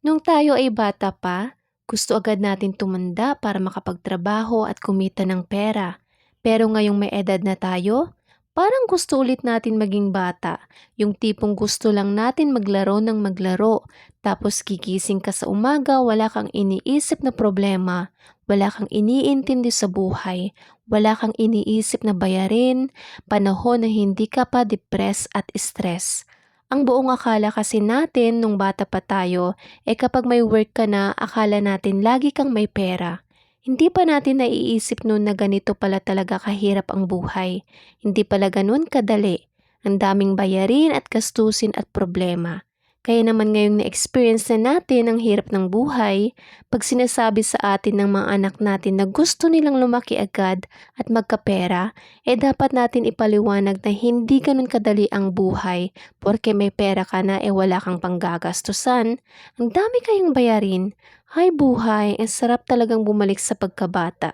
Nung tayo ay bata pa, gusto agad natin tumanda para makapagtrabaho at kumita ng pera. Pero ngayong may edad na tayo, parang gusto ulit natin maging bata. Yung tipong gusto lang natin maglaro ng maglaro. Tapos gigising ka sa umaga, wala kang iniisip na problema. Wala kang iniintindi sa buhay. Wala kang iniisip na bayarin, panahon na hindi ka pa depress at stress. Ang buong akala kasi natin nung bata pa tayo kapag may work ka na, akala natin lagi kang may pera. Hindi pa natin naiisip noon na ganito pala talaga kahirap ang buhay. Hindi pala ganun kadali. Ang daming bayarin at gastusin at problema. Kaya naman ngayong na-experience na natin ang hirap ng buhay, pag sinasabi sa atin ng mga anak natin na gusto nilang lumaki agad at magkapera, dapat natin ipaliwanag na hindi ganun kadali ang buhay porke may pera ka na wala kang panggagastusan. Ang dami kayong bayarin. Hay buhay, ang sarap talagang bumalik sa pagkabata.